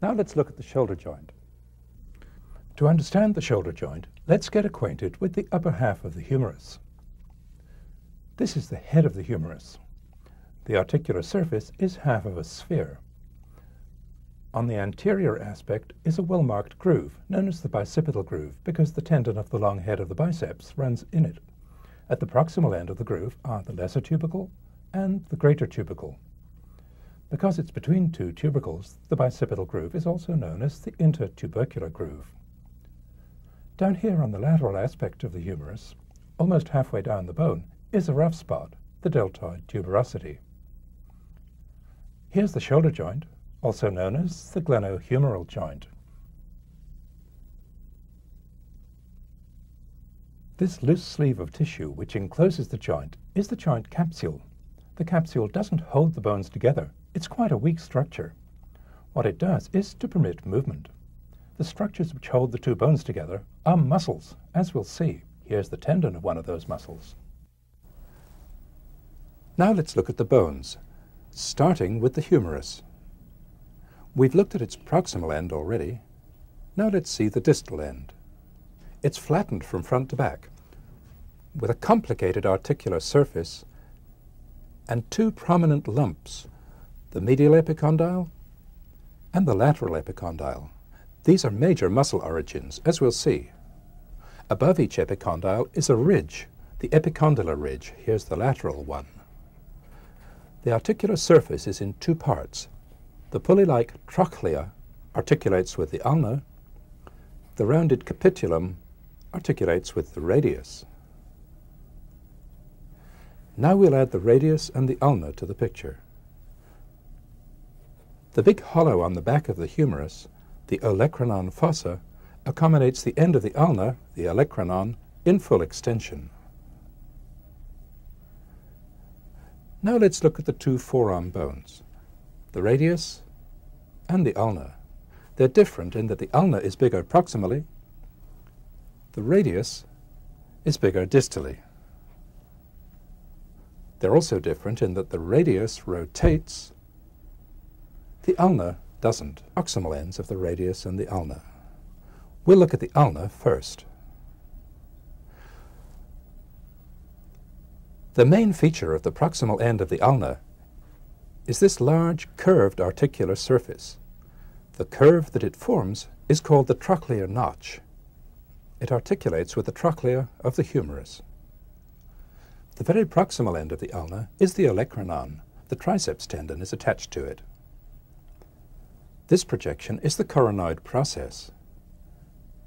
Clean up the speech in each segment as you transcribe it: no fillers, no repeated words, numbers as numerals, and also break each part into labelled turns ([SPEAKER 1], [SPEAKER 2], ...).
[SPEAKER 1] Now let's look at the shoulder joint. To understand the shoulder joint, let's get acquainted with the upper half of the humerus. This is the head of the humerus. The articular surface is half of a sphere. On the anterior aspect is a well-marked groove, known as the bicipital groove, because the tendon of the long head of the biceps runs in it. At the proximal end of the groove are the lesser tubercle and the greater tubercle. Because it's between two tubercles, the bicipital groove is also known as the intertubercular groove. Down here on the lateral aspect of the humerus, almost halfway down the bone, is a rough spot, the deltoid tuberosity. Here's the shoulder joint, also known as the glenohumeral joint. This loose sleeve of tissue which encloses the joint is the joint capsule. The capsule doesn't hold the bones together. It's quite a weak structure. What it does is to permit movement. The structures which hold the two bones together are muscles, as we'll see. Here's the tendon of one of those muscles. Now let's look at the bones, starting with the humerus. We've looked at its proximal end already. Now let's see the distal end. It's flattened from front to back, with a complicated articular surface and two prominent lumps, the medial epicondyle and the lateral epicondyle. These are major muscle origins, as we'll see. Above each epicondyle is a ridge, the epicondylar ridge. Here's the lateral one. The articular surface is in two parts. The pulley-like trochlea articulates with the ulna. The rounded capitulum articulates with the radius. Now we'll add the radius and the ulna to the picture. The big hollow on the back of the humerus, the olecranon fossa, accommodates the end of the ulna, the olecranon, in full extension. Now let's look at the two forearm bones, the radius and the ulna. They're different in that the ulna is bigger proximally, the radius is bigger distally. They're also different in that the radius rotates, the ulna doesn't. Proximal ends of the radius and the ulna. We'll look at the ulna first. The main feature of the proximal end of the ulna is this large curved articular surface. The curve that it forms is called the trochlear notch. It articulates with the trochlea of the humerus. The very proximal end of the ulna is the olecranon. The triceps tendon is attached to it. This projection is the coronoid process.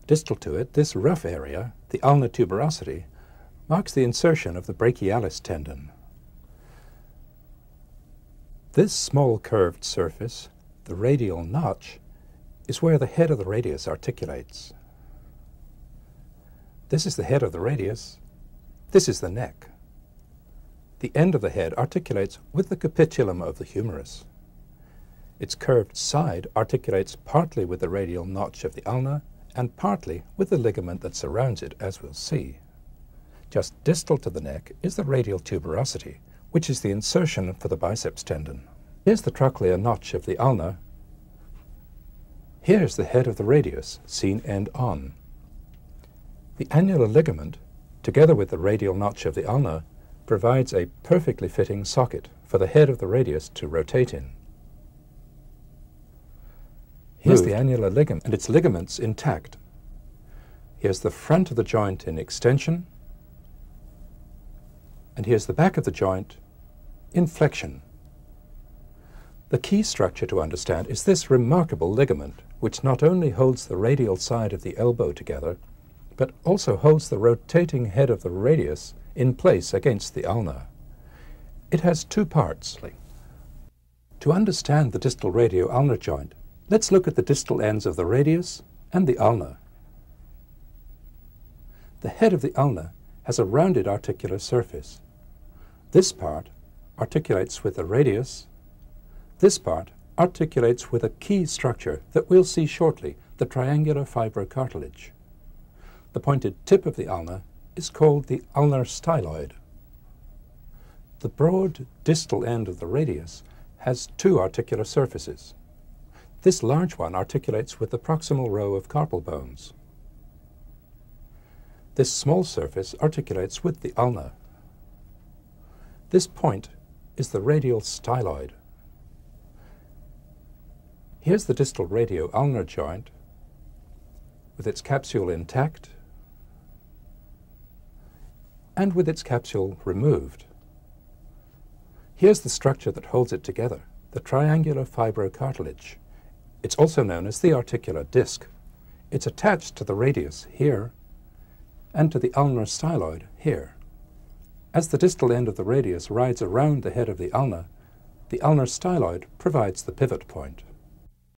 [SPEAKER 1] Distal to it, this rough area, the ulnar tuberosity, marks the insertion of the brachialis tendon. This small curved surface, the radial notch, is where the head of the radius articulates. This is the head of the radius. This is the neck. The end of the head articulates with the capitulum of the humerus. Its curved side articulates partly with the radial notch of the ulna and partly with the ligament that surrounds it, as we'll see. Just distal to the neck is the radial tuberosity, which is the insertion for the biceps tendon. Here's the trochlear notch of the ulna. Here's the head of the radius, seen end on. The annular ligament, together with the radial notch of the ulna, provides a perfectly fitting socket for the head of the radius to rotate in. Here's the annular ligament and its ligaments intact. Here's the front of the joint in extension, and here's the back of the joint in flexion. The key structure to understand is this remarkable ligament, which not only holds the radial side of the elbow together, but also holds the rotating head of the radius in place against the ulna. It has two parts. To understand the distal radio-ulnar joint, let's look at the distal ends of the radius and the ulna. The head of the ulna has a rounded articular surface. This part articulates with the radius. This part articulates with a key structure that we'll see shortly, the triangular fibrocartilage. The pointed tip of the ulna is called the ulnar styloid. The broad distal end of the radius has two articular surfaces. This large one articulates with the proximal row of carpal bones. This small surface articulates with the ulna. This point is the radial styloid. Here's the distal radio-ulnar joint with its capsule intact and with its capsule removed. Here's the structure that holds it together, the triangular fibrocartilage. It's also known as the articular disc. It's attached to the radius here and to the ulnar styloid here. As the distal end of the radius rides around the head of the ulnar styloid provides the pivot point.